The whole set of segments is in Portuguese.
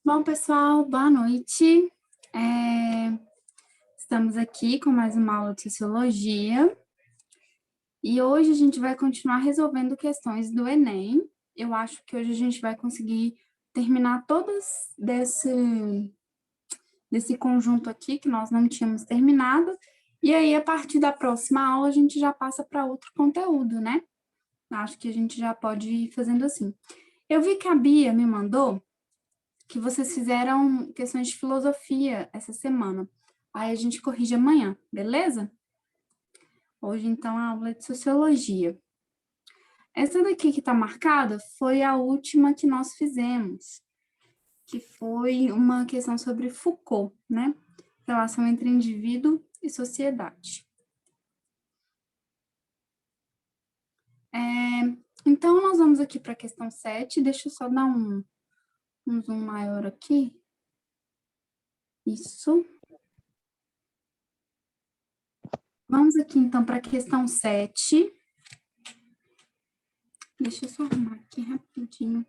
Bom, pessoal, boa noite. Estamos aqui com mais uma aula de Sociologia. E hoje a gente vai continuar resolvendo questões do Enem. Eu acho que hoje a gente vai conseguir terminar todas desse conjunto aqui que nós não tínhamos terminado. E aí, a partir da próxima aula, a gente já passa para outro conteúdo, né? Acho que a gente já pode ir fazendo assim. Eu vi que a Bia me mandou que vocês fizeram questões de filosofia essa semana. Aí a gente corrige amanhã, beleza? Hoje, então, a aula é de sociologia. Essa daqui que está marcada foi a última que nós fizemos, que foi uma questão sobre Foucault, né? Relação entre indivíduo e sociedade. Então, nós vamos aqui para a questão 7. Deixa eu só dar um zoom maior aqui. Isso. Vamos aqui, então, para a questão 7. Deixa eu só arrumar aqui rapidinho.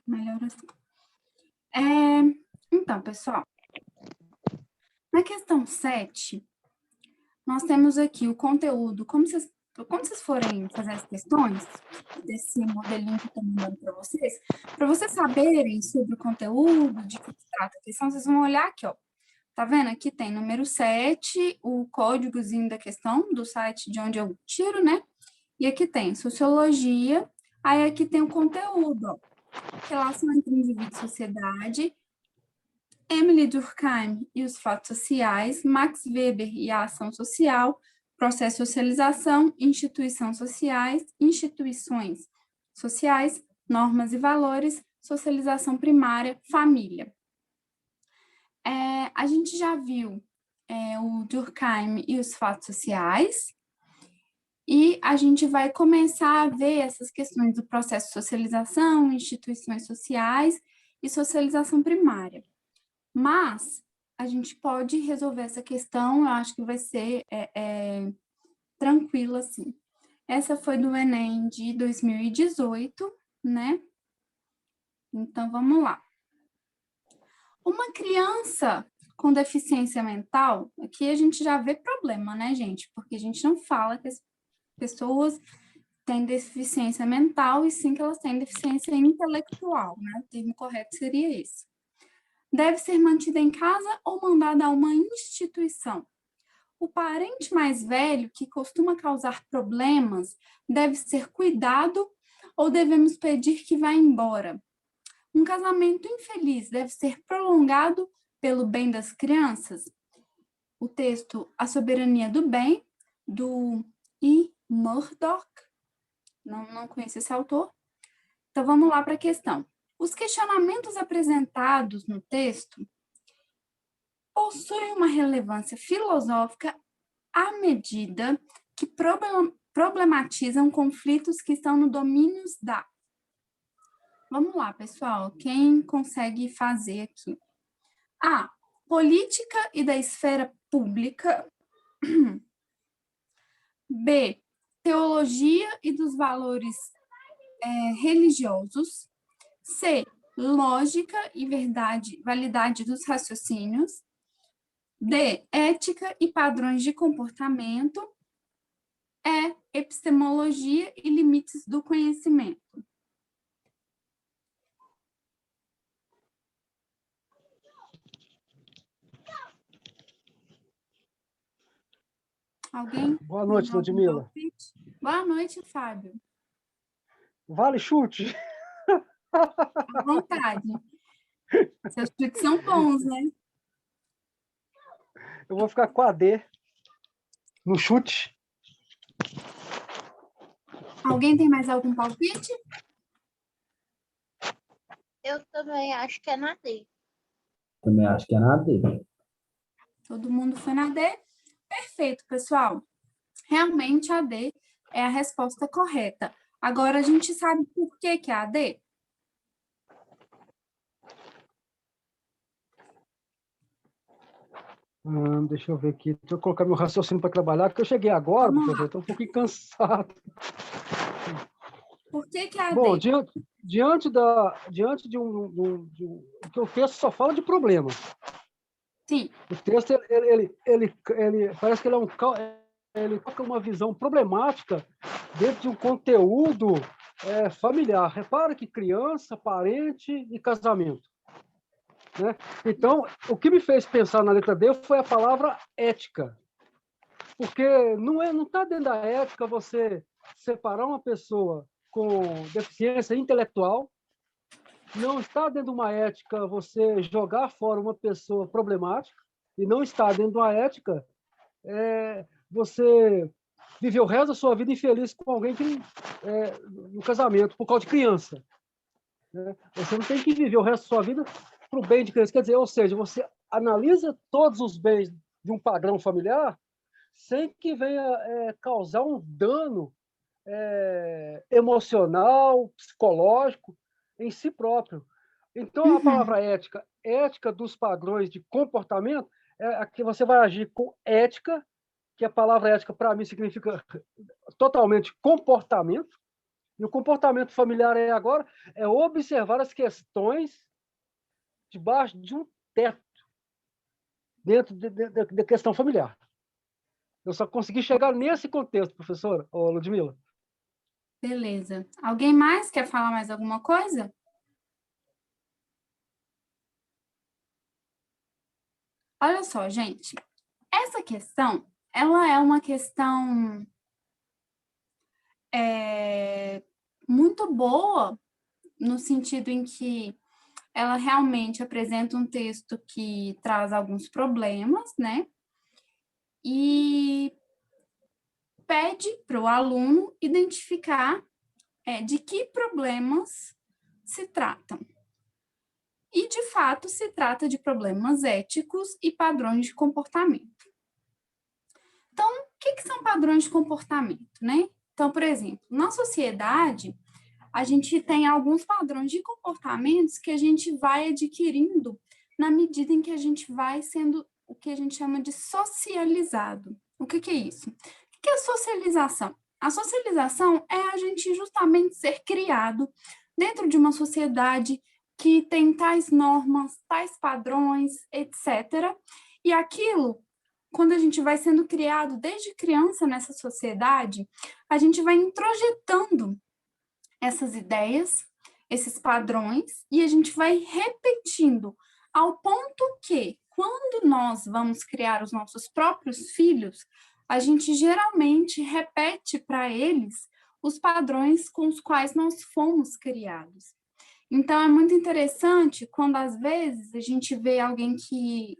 Melhor assim. Então, pessoal, na questão 7, nós temos aqui o conteúdo. Quando vocês forem fazer as questões desse modelinho que eu estou mandando para vocês saberem sobre o conteúdo, de que se trata a questão, vocês vão olhar aqui, ó. Tá vendo? Aqui tem número 7, o códigozinho da questão, do site de onde eu tiro, né? E aqui tem sociologia, aí aqui tem o conteúdo, ó. Relação entre indivíduo e sociedade, Emily Durkheim e os fatos sociais, Max Weber e a ação social, processo de socialização, instituições sociais, normas e valores, socialização primária, família. A gente já viu o Durkheim e os fatos sociais, e a gente vai começar a ver essas questões do processo de socialização, instituições sociais e socialização primária. Mas a gente pode resolver essa questão, eu acho que vai ser tranquilo, assim. Essa foi do Enem de 2018, né? Então, vamos lá. Uma criança com deficiência mental, aqui a gente já vê problema, né, gente? Porque a gente não fala que as pessoas têm deficiência mental, e sim que elas têm deficiência intelectual, né? O termo correto seria esse. Deve ser mantida em casa ou mandada a uma instituição. O parente mais velho, que costuma causar problemas, deve ser cuidado ou devemos pedir que vá embora? Um casamento infeliz deve ser prolongado pelo bem das crianças? O texto A Soberania do Bem, do E. Murdoch. Não conheço esse autor. Então, vamos lá para a questão. Os questionamentos apresentados no texto possuem uma relevância filosófica à medida que problematizam conflitos que estão no domínio da... Vamos lá, pessoal. Quem consegue fazer aqui? A. Política e da esfera pública. B. Teologia e dos valores religiosos. C. Lógica e validade dos raciocínios. D. Ética e padrões de comportamento. E. Epistemologia e limites do conhecimento. Alguém? Boa noite, Ludmila. Boa noite, Fábio. Vale chute? À vontade. Seus chutes são bons, né? Eu vou ficar com a D no chute. Alguém tem mais algum palpite? Eu também acho que é na D. Também acho que é na D. Todo mundo foi na D? Perfeito, pessoal. Realmente a D é a resposta correta. Agora, a gente sabe por que é a D? Deixa eu ver aqui. Deixa eu colocar meu raciocínio para trabalhar, porque eu cheguei agora, Vamos professor, lá. estou um pouquinho cansado. Por que que é a Bom, D? diante que o texto só fala de problema. Sim. O texto, ele parece que ele toca uma visão problemática dentro de um conteúdo familiar. Repara que criança, parente e casamento. Né? Então, o que me fez pensar na letra D foi a palavra ética. Porque não está dentro da ética você separar uma pessoa com deficiência intelectual, não está dentro de uma ética você jogar fora uma pessoa problemática, e não está dentro de uma ética você viver o resto da sua vida infeliz com alguém que no casamento, por causa de criança. Né? Você não tem que viver o resto da sua vida para o bem de criança. Quer dizer, ou seja, você analisa todos os bens de um padrão familiar sem que venha causar um dano emocional, psicológico em si próprio. Então, a palavra ética, ética dos padrões de comportamento, é que você vai agir com ética, que a palavra ética, para mim, significa totalmente comportamento, e o comportamento familiar agora é observar as questões debaixo de um teto, dentro da questão familiar. Eu só consegui chegar nesse contexto, professora Ludmila. Beleza. Alguém mais quer falar mais alguma coisa? Olha só, gente. Essa questão, ela é uma questão muito boa, no sentido em que ela realmente apresenta um texto que traz alguns problemas, né? E pede para o aluno identificar de que problemas se tratam. E, de fato, se trata de problemas éticos e padrões de comportamento. Então, o que são padrões de comportamento, né? Então, por exemplo, na sociedade, a gente tem alguns padrões de comportamentos que a gente vai adquirindo na medida em que a gente vai sendo o que a gente chama de socializado. O que é isso? O que é socialização? A socialização é a gente justamente ser criado dentro de uma sociedade que tem tais normas, tais padrões, etc. E aquilo, quando a gente vai sendo criado desde criança nessa sociedade, a gente vai introjetando essas ideias, esses padrões, e a gente vai repetindo ao ponto que, quando nós vamos criar os nossos próprios filhos, a gente geralmente repete para eles os padrões com os quais nós fomos criados. Então, é muito interessante quando, às vezes, a gente vê alguém que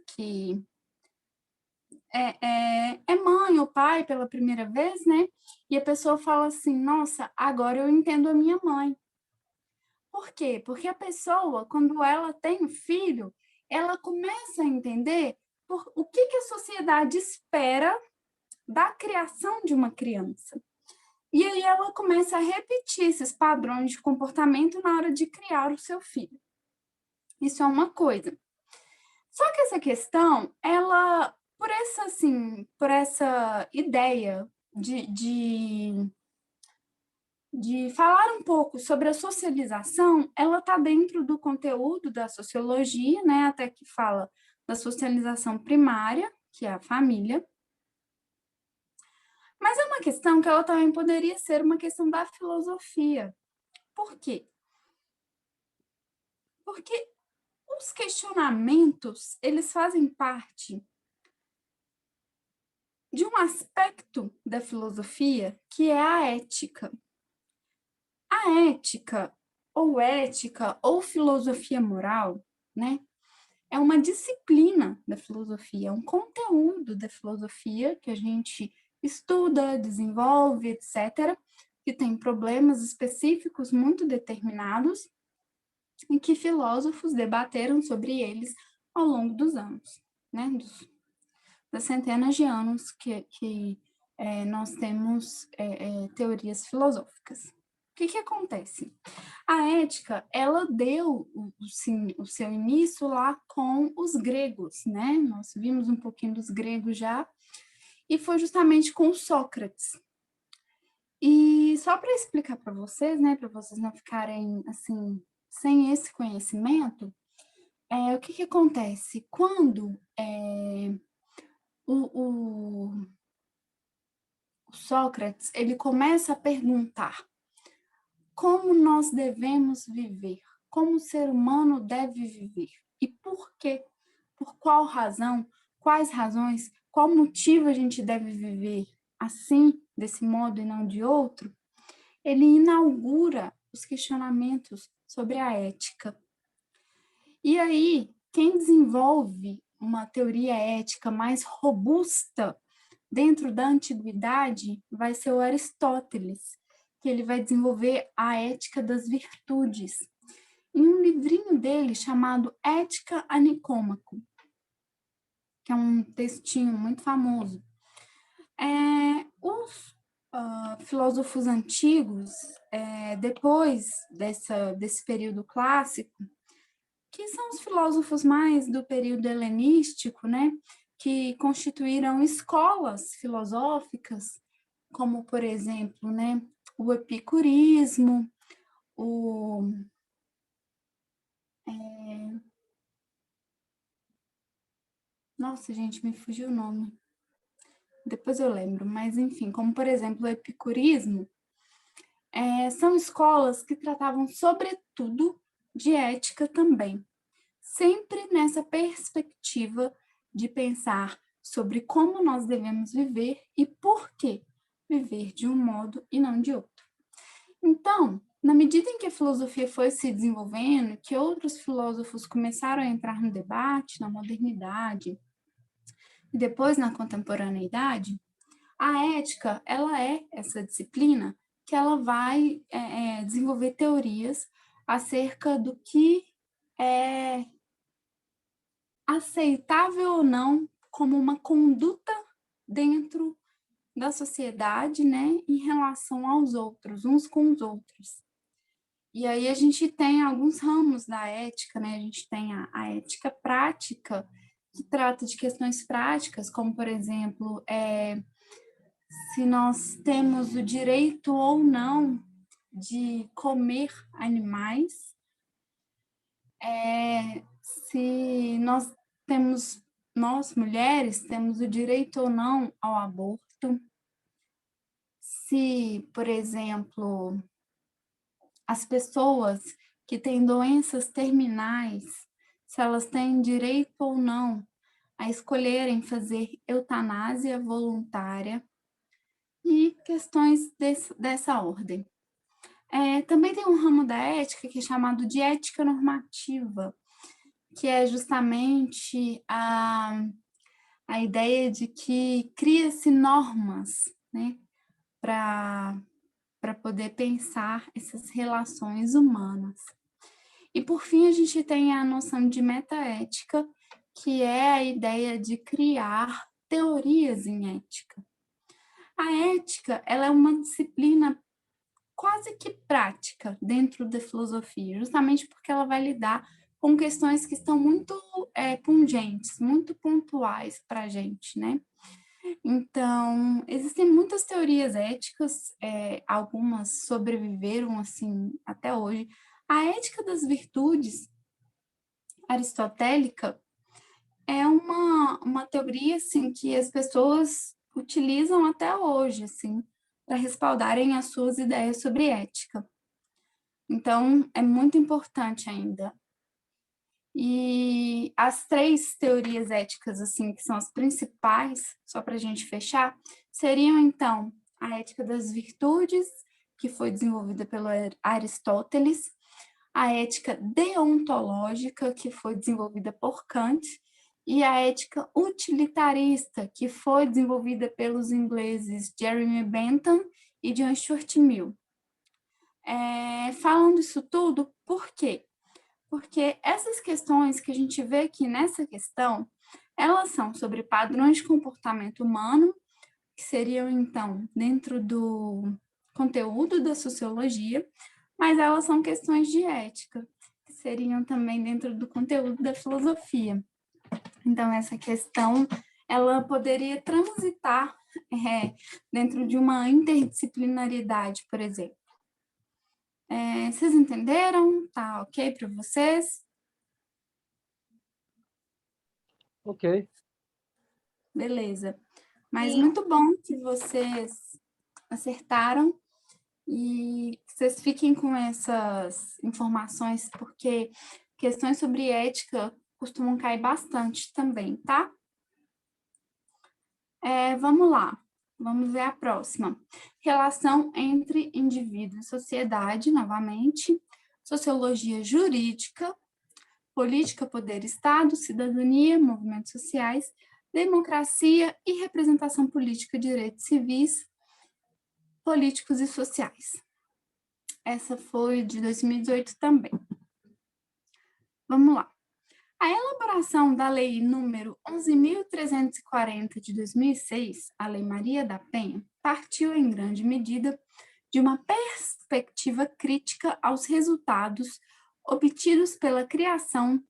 é mãe ou pai pela primeira vez, né? E a pessoa fala assim, nossa, agora eu entendo a minha mãe. Por quê? Porque a pessoa, quando ela tem um filho, ela começa a entender o que a sociedade espera da criação de uma criança. E aí ela começa a repetir esses padrões de comportamento na hora de criar o seu filho. Isso é uma coisa. Só que essa questão, ela, por essa ideia de falar um pouco sobre a socialização, ela está dentro do conteúdo da sociologia, né, até que fala da socialização primária, que é a família. Mas é uma questão que ela também poderia ser uma questão da filosofia. Por quê? Porque os questionamentos, eles fazem parte de um aspecto da filosofia que é a ética. A ética ou filosofia moral, né, é uma disciplina da filosofia, é um conteúdo da filosofia que a gente estuda, desenvolve, etc., que tem problemas específicos muito determinados e que filósofos debateram sobre eles ao longo dos anos, né, das centenas de anos que nós temos teorias filosóficas. que acontece? A ética, ela deu o seu início lá com os gregos, né? Nós vimos um pouquinho dos gregos já, e foi justamente com Sócrates. E só para explicar para vocês, né, para vocês não ficarem assim sem esse conhecimento, o que acontece? Quando o Sócrates ele começa a perguntar como nós devemos viver, como o ser humano deve viver e por quê, por qual razão, quais razões, qual motivo a gente deve viver assim, desse modo e não de outro, ele inaugura os questionamentos sobre a ética. E aí, quem desenvolve uma teoria ética mais robusta dentro da antiguidade vai ser o Aristóteles, que ele vai desenvolver a ética das virtudes, em um livrinho dele chamado Ética a Nicômaco, que é um textinho muito famoso. Os filósofos antigos, depois desse período clássico, que são os filósofos mais do período helenístico, né, que constituíram escolas filosóficas, como, por exemplo, né, o epicurismo, Nossa, gente, me fugiu o nome. Depois eu lembro, mas enfim, como, por exemplo, o epicurismo, são escolas que tratavam, sobretudo, de ética também, sempre nessa perspectiva de pensar sobre como nós devemos viver e por que viver de um modo e não de outro. Então, na medida em que a filosofia foi se desenvolvendo, que outros filósofos começaram a entrar no debate, na modernidade e depois na contemporaneidade, a ética, ela é essa disciplina que ela vai desenvolver teorias acerca do que é aceitável ou não como uma conduta dentro da sociedade, né, em relação aos outros, uns com os outros. E aí a gente tem alguns ramos da ética, né, a gente tem a ética prática, que trata de questões práticas, como, por exemplo, se nós temos o direito ou não de comer animais, se nós mulheres temos o direito ou não ao aborto, se, por exemplo, as pessoas que têm doenças terminais, se elas têm direito ou não a escolherem fazer eutanásia voluntária e questões dessa ordem. Também tem um ramo da ética que é chamado de ética normativa, que é justamente a ideia de que cria-se normas, né, para poder pensar essas relações humanas. E, por fim, a gente tem a noção de metaética, que é a ideia de criar teorias em ética. A ética, ela é uma disciplina quase que prática dentro da filosofia, justamente porque ela vai lidar com questões que estão muito pungentes, muito pontuais para a gente, né? Então, existem muitas teorias éticas, algumas sobreviveram, assim, até hoje. A ética das virtudes aristotélica é uma teoria, assim, que as pessoas utilizam até hoje, assim, para respaldarem as suas ideias sobre ética. Então, é muito importante ainda. E as três teorias éticas, assim, que são as principais, só para a gente fechar, seriam, então, a ética das virtudes, que foi desenvolvida pelo Aristóteles, a ética deontológica, que foi desenvolvida por Kant, e a ética utilitarista, que foi desenvolvida pelos ingleses Jeremy Bentham e John Stuart Mill. Falando isso tudo, por quê? Porque essas questões que a gente vê aqui nessa questão, elas são sobre padrões de comportamento humano, que seriam, então, dentro do conteúdo da sociologia, mas elas são questões de ética, que seriam também dentro do conteúdo da filosofia. Então, essa questão, ela poderia transitar dentro de uma interdisciplinaridade, por exemplo. Vocês entenderam? Tá ok para vocês? Ok. Beleza. Mas Sim. muito bom que vocês acertaram e que vocês fiquem com essas informações, porque questões sobre ética costumam cair bastante também, tá? Vamos lá. Vamos ver a próxima. Relação entre indivíduo e sociedade, novamente. Sociologia jurídica, política, poder, Estado, cidadania, movimentos sociais, democracia e representação política, direitos civis, políticos e sociais. Essa foi de 2018 também. Vamos lá. A elaboração da Lei número 11.340 de 2006, a Lei Maria da Penha, partiu em grande medida de uma perspectiva crítica aos resultados obtidos pela criação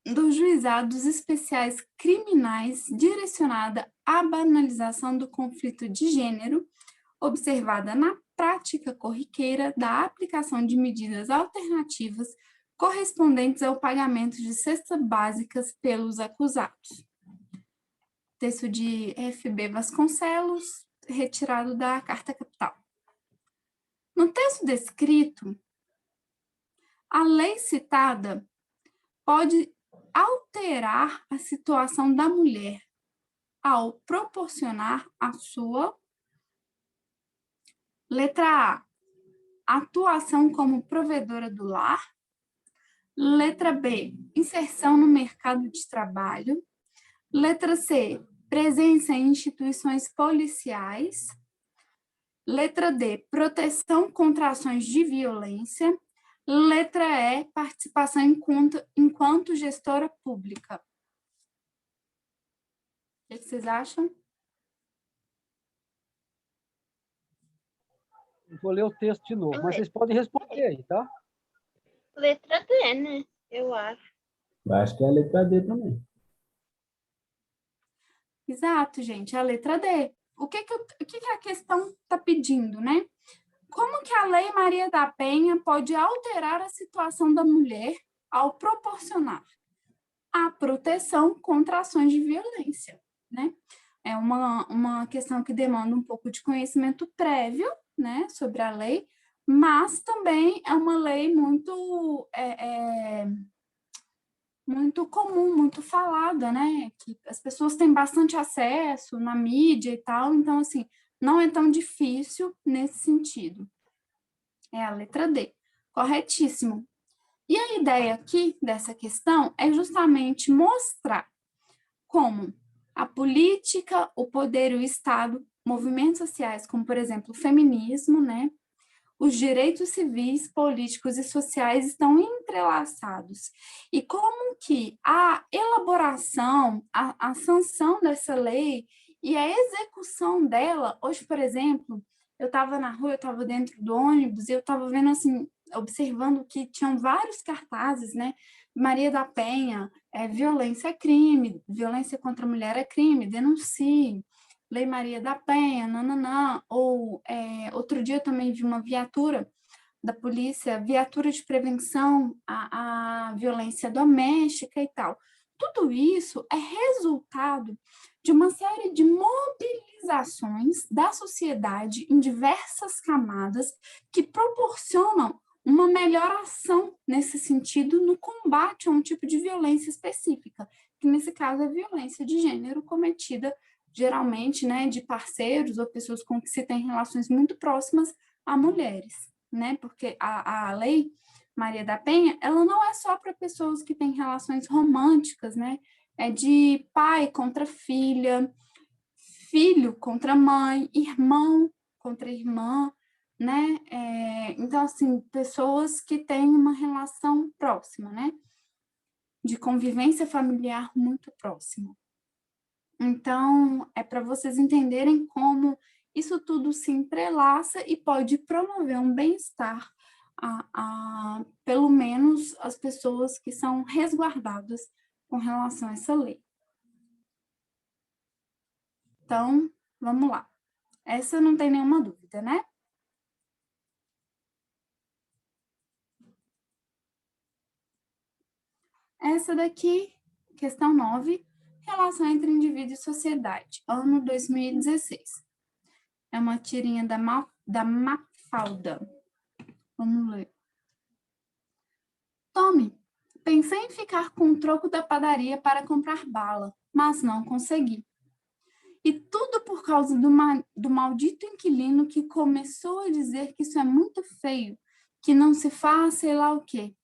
dos juizados especiais criminais direcionada à banalização do conflito de gênero, observada na prática corriqueira da aplicação de medidas alternativas correspondentes ao pagamento de cestas básicas pelos acusados. Texto de F.B. Vasconcelos, retirado da Carta Capital. No texto descrito, a lei citada pode alterar a situação da mulher ao proporcionar a sua letra A, atuação como provedora do lar. Letra B, inserção no mercado de trabalho. Letra C, presença em instituições policiais. Letra D, proteção contra ações de violência. Letra E, participação enquanto gestora pública. O que vocês acham? Eu vou ler o texto de novo, mas vocês podem responder aí, tá? Letra D, né? Eu acho. Eu acho que é a letra D também. Exato, gente, a letra D. O que a questão está pedindo, né? Como que a Lei Maria da Penha pode alterar a situação da mulher ao proporcionar a proteção contra ações de violência, né? É uma questão que demanda um pouco de conhecimento prévio, né, sobre a lei, mas também é uma lei muito muito comum, muito falada, né? Que as pessoas têm bastante acesso na mídia e tal, então, assim, não é tão difícil nesse sentido. É a letra D. Corretíssimo. E a ideia aqui dessa questão é justamente mostrar como a política, o poder e o Estado, movimentos sociais, como, por exemplo, o feminismo, né? Os direitos civis, políticos e sociais estão entrelaçados. E como que a elaboração, a sanção dessa lei e a execução dela, hoje, por exemplo, eu estava na rua, eu estava dentro do ônibus e eu estava vendo, assim, observando que tinham vários cartazes, né? Maria da Penha, violência é crime, violência contra a mulher é crime, denuncie. Lei Maria da Penha, nananã, ou outro dia eu também vi uma viatura da polícia, viatura de prevenção à violência doméstica e tal. Tudo isso é resultado de uma série de mobilizações da sociedade em diversas camadas que proporcionam uma melhor ação nesse sentido no combate a um tipo de violência específica, que nesse caso é violência de gênero cometida geralmente, né, de parceiros ou pessoas com que se tem relações muito próximas a mulheres, né, porque a lei Maria da Penha, ela não é só para pessoas que têm relações românticas, né, é de pai contra filha, filho contra mãe, irmão contra irmã, né, então, assim, pessoas que têm uma relação próxima, né, de convivência familiar muito próxima. Então, é para vocês entenderem como isso tudo se entrelaça e pode promover um bem-estar pelo menos as pessoas que são resguardadas com relação a essa lei. Então, vamos lá. Essa não tem nenhuma dúvida, né? Essa daqui, questão 9, relação entre indivíduo e sociedade, ano 2016. É uma tirinha da Mafalda. Vamos ler. Tome, pensei em ficar com o troco da padaria para comprar bala, mas não consegui. E tudo por causa do maldito inquilino que começou a dizer que isso é muito feio, que não se faz sei lá o quê.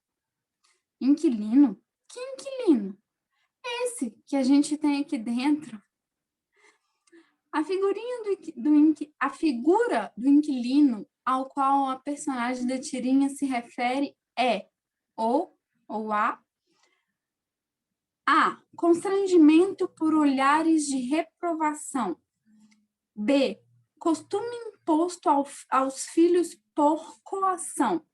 Inquilino? Que inquilino? Esse que a gente tem aqui dentro. A figura do inquilino ao qual a personagem da tirinha se refere é ou A. Constrangimento por olhares de reprovação. B. Costume imposto aos filhos por coação.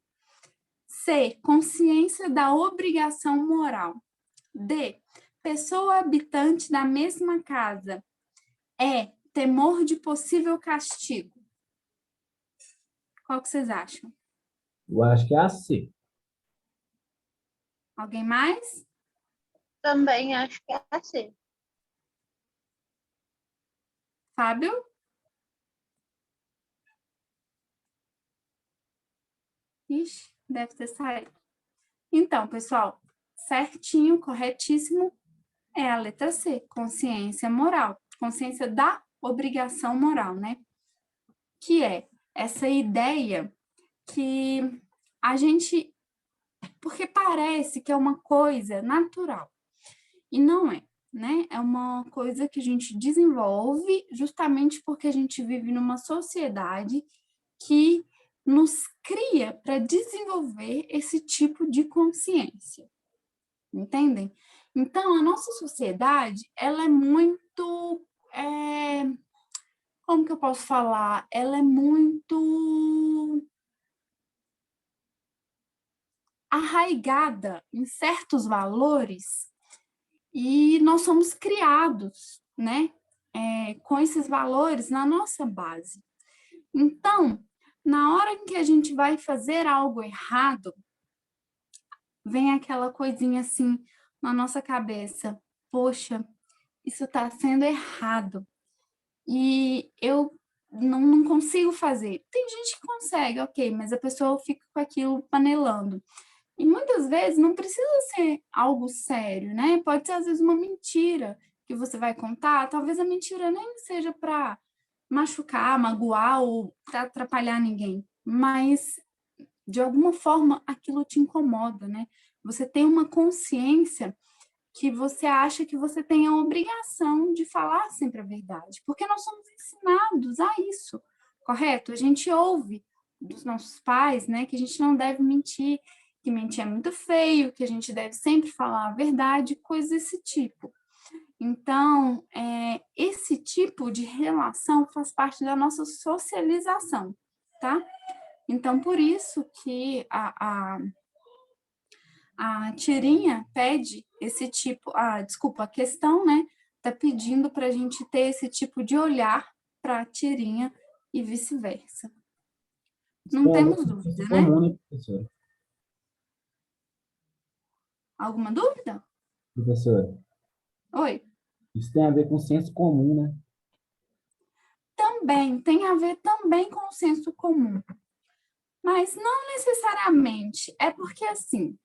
C. Consciência da obrigação moral. D. Pessoa habitante da mesma casa. E. Temor de possível castigo. Qual que vocês acham? Eu acho que é a C. Alguém mais? Também acho que é assim. Fábio? Ixi, deve ter saído. Então, pessoal, certinho, corretíssimo, é a letra C, consciência moral. Consciência da obrigação moral, né? Que é essa ideia que a gente... Porque parece que é uma coisa natural. E não é, né? É uma coisa que a gente desenvolve justamente porque a gente vive numa sociedade que nos cria para desenvolver esse tipo de consciência. Entendem? Então, a nossa sociedade, ela é muito... como que eu posso falar? Ela é muito arraigada em certos valores e nós somos criados, né, com esses valores na nossa base. Então, na hora em que a gente vai fazer algo errado, vem aquela coisinha assim na nossa cabeça, poxa, isso está sendo errado e eu não consigo fazer. Tem gente que consegue, ok, mas a pessoa fica com aquilo panelando. E muitas vezes não precisa ser algo sério, né? Pode ser, às vezes, uma mentira que você vai contar. Talvez a mentira nem seja para machucar, magoar ou para atrapalhar ninguém. Mas, de alguma forma, aquilo te incomoda, né? Você tem uma consciência que você acha que você tem a obrigação de falar sempre a verdade. Porque nós somos ensinados a isso, correto? A gente ouve dos nossos pais, né, que a gente não deve mentir, que mentir é muito feio, que a gente deve sempre falar a verdade, coisas desse tipo. Então, esse tipo de relação faz parte da nossa socialização, tá? Então, por isso que a tirinha pede esse tipo, a questão, né, tá pedindo para a gente ter esse tipo de olhar para a tirinha e vice-versa. Não temos dúvida, né? Comum, né, professora? Alguma dúvida? Professora, Oi. isso tem a ver com senso comum, né? Também, tem a ver também com o senso comum. Mas não necessariamente. É porque, assim,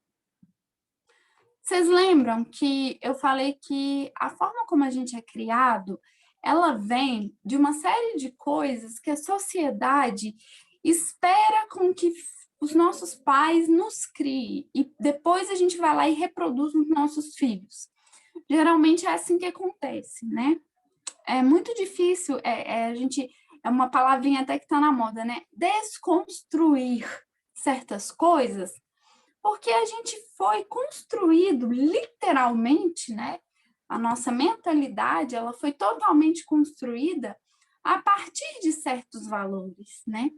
vocês lembram que eu falei que a forma como a gente é criado, ela vem de uma série de coisas que a sociedade espera com que os nossos pais nos criem, e depois a gente vai lá e reproduz nos nossos filhos. Geralmente é assim que acontece, né? É muito difícil, a gente, é uma palavrinha até que está na moda, né? Desconstruir certas coisas, porque a gente foi construído, literalmente, né? A nossa mentalidade, ela foi totalmente construída a partir de certos valores, né?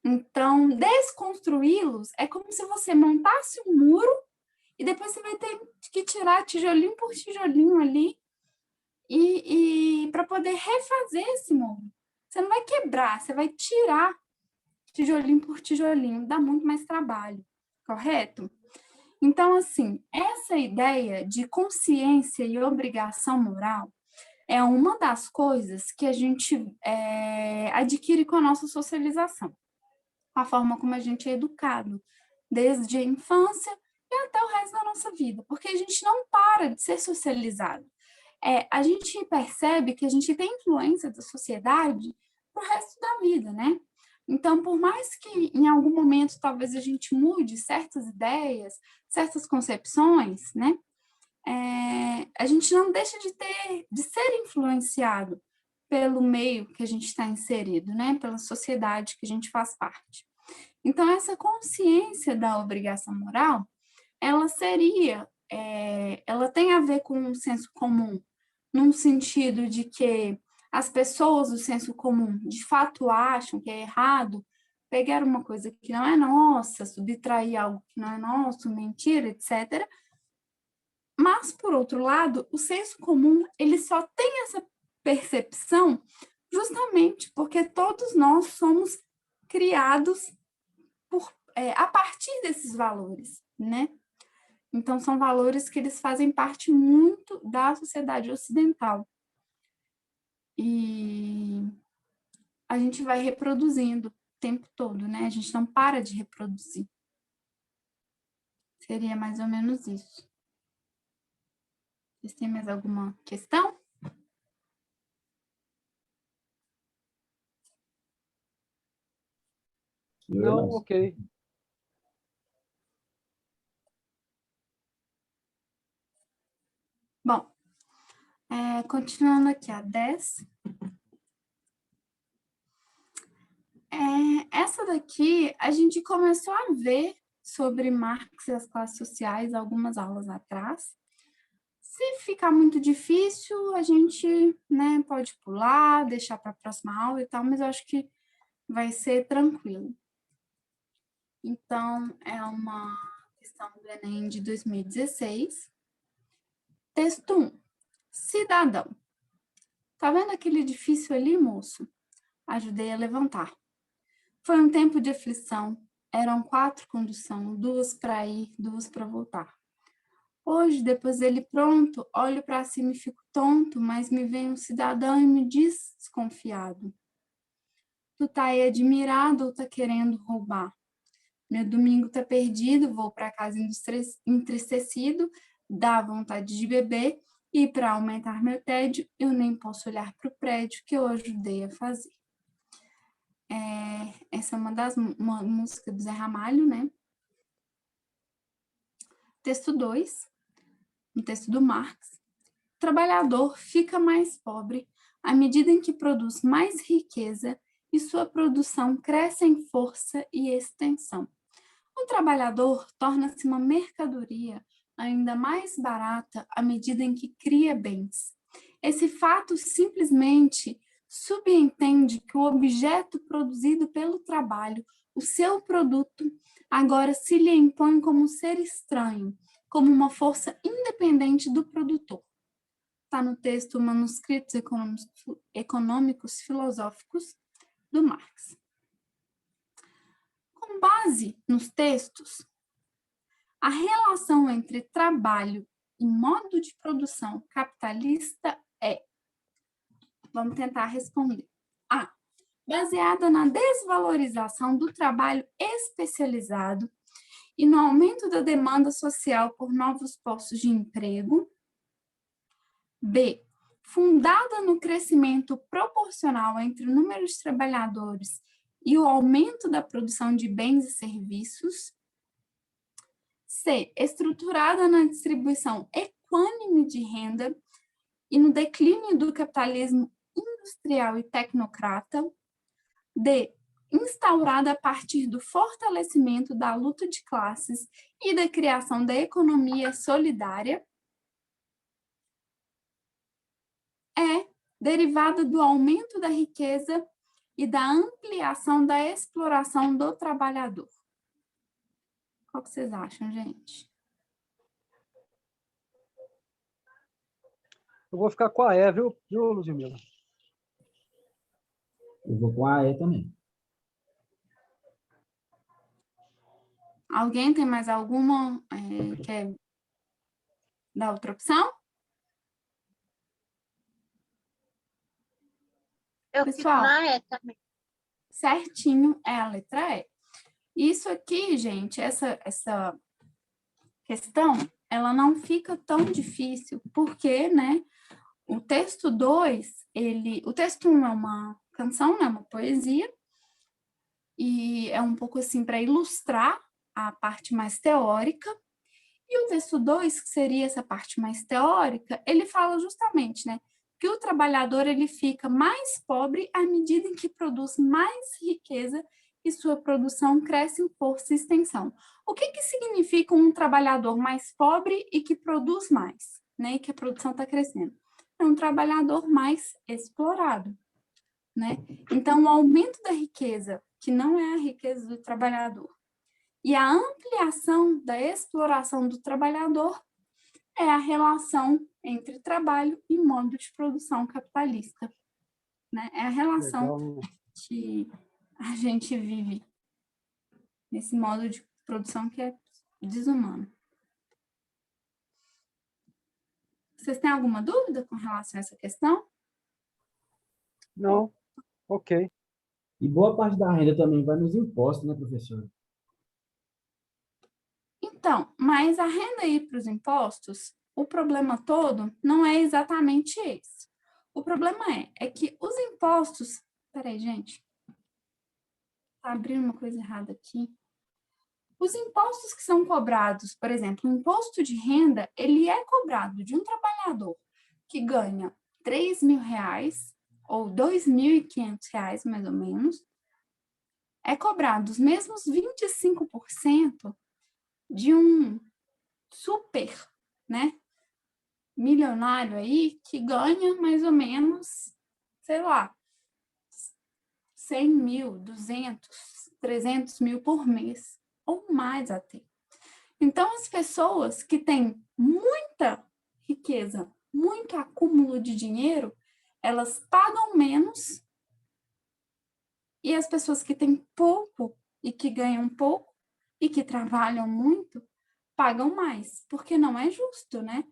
Então, desconstruí-los é como se você montasse um muro e depois você vai ter que tirar tijolinho por tijolinho ali e para poder refazer esse muro. Você não vai quebrar, você vai tirar tijolinho por tijolinho, dá muito mais trabalho, correto? Então, assim, essa ideia de consciência e obrigação moral é uma das coisas que a gente adquire com a nossa socialização, a forma como a gente é educado, desde a infância e até o resto da nossa vida, porque a gente não para de ser socializado. A gente percebe que a gente tem influência da sociedade para o resto da vida, né? Então, por mais que em algum momento talvez a gente mude certas ideias, certas concepções, né? A gente não deixa de ser influenciado pelo meio que a gente está inserido, né? Pela sociedade que a gente faz parte. Então, essa consciência da obrigação moral, ela ela tem a ver com um senso comum, num sentido de que as pessoas do senso comum de fato acham que é errado pegar uma coisa que não é nossa, subtrair algo que não é nosso, mentira, etc. Mas, por outro lado, o senso comum, ele só tem essa percepção justamente porque todos nós somos criados a partir desses valores, né? Então, são valores que eles fazem parte muito da sociedade ocidental. E a gente vai reproduzindo o tempo todo, né? A gente não para de reproduzir. Seria mais ou menos isso. Vocês têm mais alguma questão? Não, ok. Bom, continuando aqui a 10. Essa daqui, a gente começou a ver sobre Marx e as classes sociais algumas aulas atrás. Se ficar muito difícil, a gente, né, pode pular, deixar para a próxima aula e tal, mas eu acho que vai ser tranquilo. Então, é uma questão do Enem de 2016. Texto 1. Cidadão. Tá vendo aquele edifício ali, moço? Ajudei a levantar. Foi um tempo de aflição. Eram 4 condução, 2 para ir, 2 para voltar. Hoje, depois dele pronto, olho para cima e fico tonto, mas me vem um cidadão e me diz desconfiado. Tu tá aí admirado ou tá querendo roubar? Meu domingo tá perdido, vou para casa entristecido, dá vontade de beber e para aumentar meu tédio, eu nem posso olhar para o prédio que eu ajudei a fazer. Essa é uma música do Zé Ramalho, né? Texto 2, um texto do Marx. O trabalhador fica mais pobre à medida em que produz mais riqueza e sua produção cresce em força e extensão. O trabalhador torna-se uma mercadoria ainda mais barata à medida em que cria bens. Esse fato simplesmente subentende que o objeto produzido pelo trabalho, o seu produto, agora se lhe impõe como ser estranho, como uma força independente do produtor. Está no texto Manuscritos Econômicos Filosóficos, do Marx. Com base nos textos, a relação entre trabalho e modo de produção capitalista vamos tentar responder. A. Baseada na desvalorização do trabalho especializado e no aumento da demanda social por novos postos de emprego. B. Fundada no crescimento proporcional entre o número de trabalhadores e o aumento da produção de bens e serviços. C. Estruturada na distribuição equânime de renda e no declínio do capitalismo industrial e tecnocrata. D. Instaurada a partir do fortalecimento da luta de classes e da criação da economia solidária. derivada do aumento da riqueza e da ampliação da exploração do trabalhador. Qual que vocês acham, gente? Eu vou ficar com a E, viu, Ludmila? Eu vou com a E também. Alguém tem mais alguma? Quer dar outra opção? Eu fico Pessoal, na E também. certinho é a letra E. Isso aqui, gente, essa questão, ela não fica tão difícil, porque, né, o texto 2, o texto 1 é uma canção, né, uma poesia, e é um pouco assim para ilustrar a parte mais teórica, e o texto 2, que seria essa parte mais teórica, ele fala justamente, né, que o trabalhador ele fica mais pobre à medida em que produz mais riqueza e sua produção cresce em força e extensão. O que significa um trabalhador mais pobre e que produz mais, né, e que a produção está crescendo? É um trabalhador mais explorado, né? Então, o aumento da riqueza, que não é a riqueza do trabalhador, e a ampliação da exploração do trabalhador é a relação entre trabalho e modo de produção capitalista, né? É a relação Legal. que a gente vive nesse modo de produção que é desumano. Vocês têm alguma dúvida com relação a essa questão? Não, ok. E boa parte da renda também vai nos impostos, né, professor? Então, mas a renda aí para os impostos, o problema todo não é exatamente esse. O problema é que os impostos... Peraí, gente. Está abrindo uma coisa errada aqui. Os impostos que são cobrados, por exemplo, o imposto de renda, ele é cobrado de um trabalhador que ganha R$ 3.000 ou R$ 2.500, mais ou menos, é cobrado os mesmos 25% de um super, né, milionário aí que ganha mais ou menos, sei lá, 100 mil, 200, 300 mil por mês, ou mais até. Então, as pessoas que têm muita riqueza, muito acúmulo de dinheiro, elas pagam menos, e as pessoas que têm pouco e que ganham pouco e que trabalham muito, pagam mais, porque não é justo, né?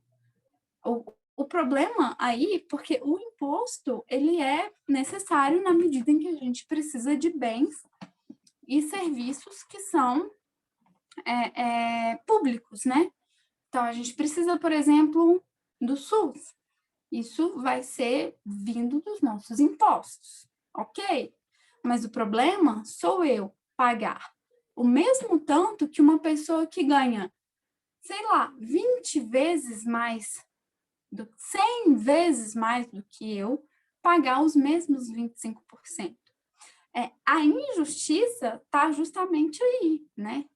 O problema aí, porque o imposto, ele é necessário na medida em que a gente precisa de bens e serviços que são públicos, né? Então, a gente precisa, por exemplo, do SUS. Isso vai ser vindo dos nossos impostos, ok? Mas o problema sou eu pagar o mesmo tanto que uma pessoa que ganha, sei lá, 20 vezes mais, 100 vezes mais do que eu, pagar os mesmos 25%. A injustiça está justamente aí, né?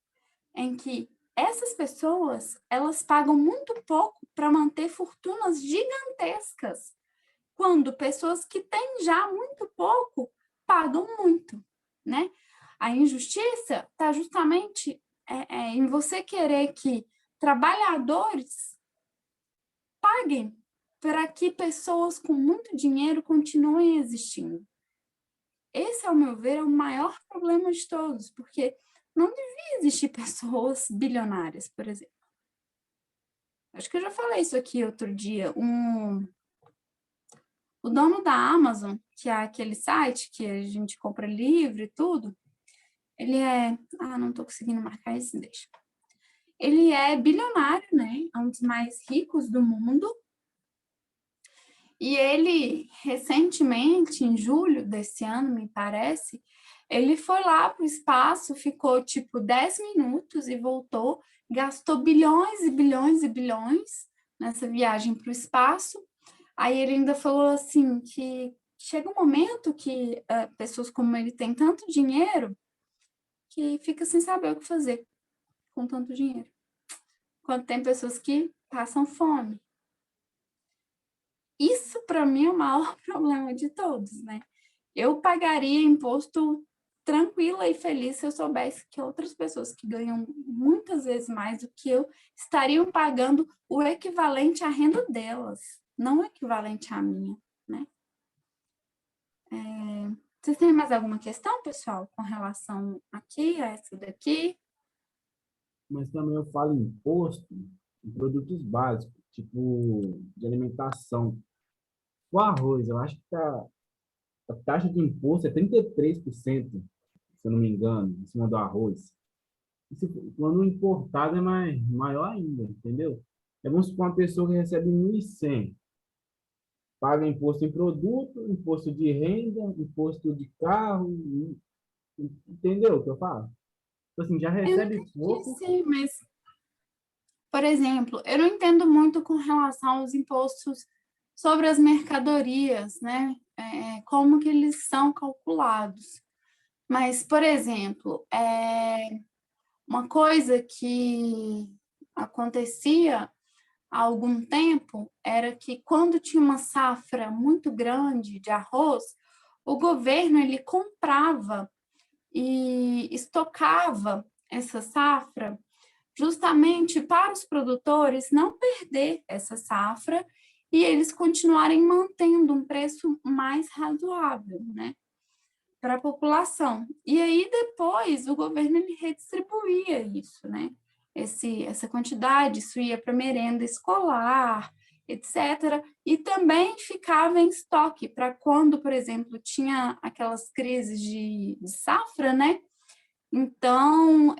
Em que essas pessoas, elas pagam muito pouco para manter fortunas gigantescas, quando pessoas que têm já muito pouco pagam muito, né? A injustiça está justamente em você querer que trabalhadores paguem para que pessoas com muito dinheiro continuem existindo. Esse, ao meu ver, é o maior problema de todos, porque não devia existir pessoas bilionárias, por exemplo. Acho que eu já falei isso aqui outro dia. O dono da Amazon, que é aquele site que a gente compra livro e tudo, ele é... não estou conseguindo marcar isso, deixa. Ele é bilionário, né? É um dos mais ricos do mundo. E ele, recentemente, em julho desse ano, me parece, ele foi lá para o espaço, ficou tipo 10 minutos e voltou, gastou bilhões e bilhões e bilhões nessa viagem para o espaço. Aí ele ainda falou assim que chega um momento que pessoas como ele têm tanto dinheiro que fica sem saber o que fazer com tanto dinheiro. Quando tem pessoas que passam fome. isso, para mim, é o maior problema de todos, né? Eu pagaria imposto tranquila e feliz se eu soubesse que outras pessoas que ganham muitas vezes mais do que eu estariam pagando o equivalente à renda delas, não o equivalente à minha, né? Vocês têm mais alguma questão, pessoal, com relação aqui a essa daqui? Mas também eu falo imposto em produtos básicos, tipo de alimentação. O arroz, eu acho que a taxa de imposto é 33%, se eu não me engano, em cima do arroz. E quando o importado é maior ainda, entendeu? É, vamos supor uma pessoa que recebe 1.100, paga imposto em produto, imposto de renda, imposto de carro, entendeu o que eu falo? Então, assim, já Eu recebe entendi, pouco. sim, mas, por exemplo, eu não entendo muito com relação aos impostos sobre as mercadorias, né? Como que eles são calculados. Mas, por exemplo, uma coisa que acontecia há algum tempo era que quando tinha uma safra muito grande de arroz, o governo ele comprava e estocava essa safra justamente para os produtores não perder essa safra e eles continuarem mantendo um preço mais razoável, né, para a população. E aí depois o governo ele redistribuía isso, né? Essa quantidade, isso ia para merenda escolar, etc. E também ficava em estoque para quando, por exemplo, tinha aquelas crises de safra, né? Então,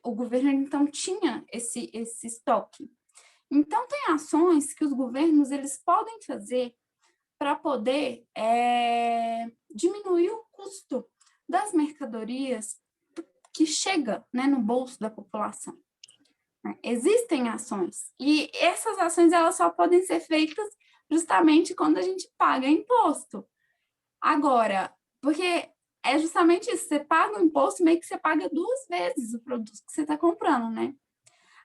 o governo então tinha esse estoque. Então, tem ações que os governos eles podem fazer para poder diminuir o custo das mercadorias que chega, né, no bolso da população. Existem ações e essas ações elas só podem ser feitas justamente quando a gente paga imposto. Agora, porque é justamente isso, você paga o imposto, meio que você paga 2 vezes o produto que você está comprando, né?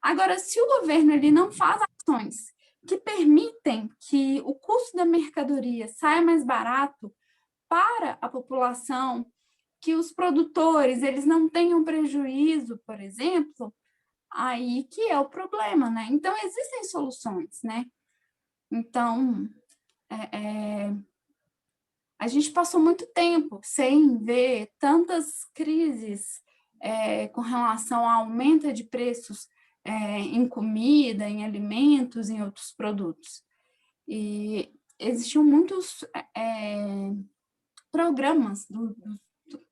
Agora, se o governo ele não faz ações que permitem que o custo da mercadoria saia mais barato para a população, que os produtores eles não tenham prejuízo, por exemplo, aí que é o problema, né? Então, existem soluções, né? Então, a gente passou muito tempo sem ver tantas crises com relação ao aumento de preços em comida, em alimentos, em outros produtos. E existiam muitos programas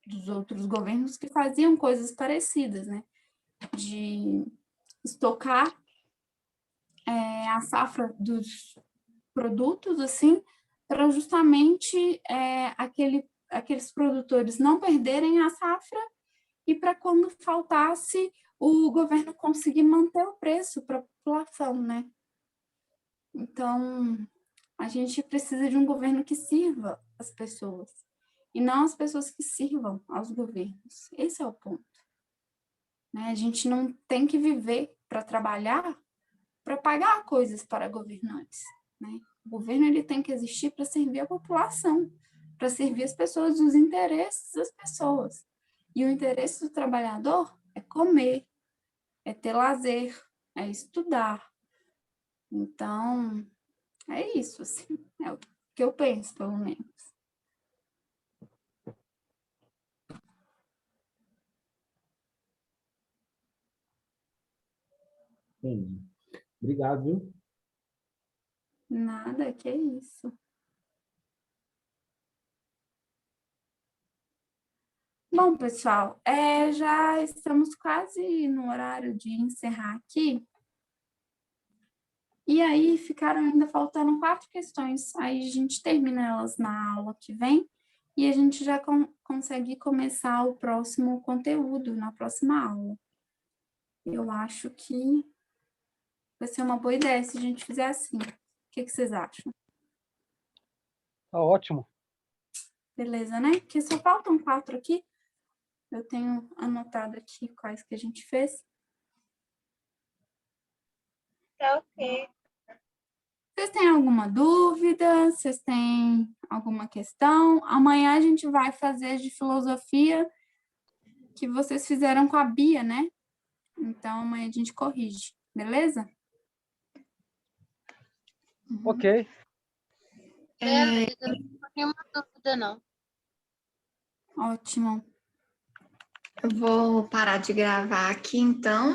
dos outros governos que faziam coisas parecidas, né? De estocar a safra dos produtos, assim, para justamente aqueles produtores não perderem a safra e para quando faltasse o governo conseguir manter o preço para a população, né? Então, a gente precisa de um governo que sirva as pessoas e não as pessoas que sirvam aos governos. Esse é o ponto, né? A gente não tem que viver para trabalhar, para pagar coisas para governantes, né? O governo ele tem que existir para servir a população, para servir as pessoas, os interesses das pessoas. E o interesse do trabalhador é comer, é ter lazer, é estudar. Então, é isso, assim, é o que eu penso, pelo menos. Entendi. Obrigado, viu? Nada, que é isso. Bom, pessoal, já estamos quase no horário de encerrar aqui. E aí ficaram ainda faltando 4 questões. Aí a gente termina elas na aula que vem e a gente já consegue começar o próximo conteúdo na próxima aula. Eu acho que vai ser uma boa ideia se a gente fizer assim. O que vocês acham? Tá ótimo. Beleza, né? Porque só faltam 4 aqui. Eu tenho anotado aqui quais que a gente fez. Tá ok. Vocês têm alguma dúvida? Vocês têm alguma questão? Amanhã a gente vai fazer as de filosofia que vocês fizeram com a Bia, né? Então, amanhã a gente corrige, beleza? Ok. Beleza, não tenho nenhuma dúvida, não. Ótimo. Eu vou parar de gravar aqui, então.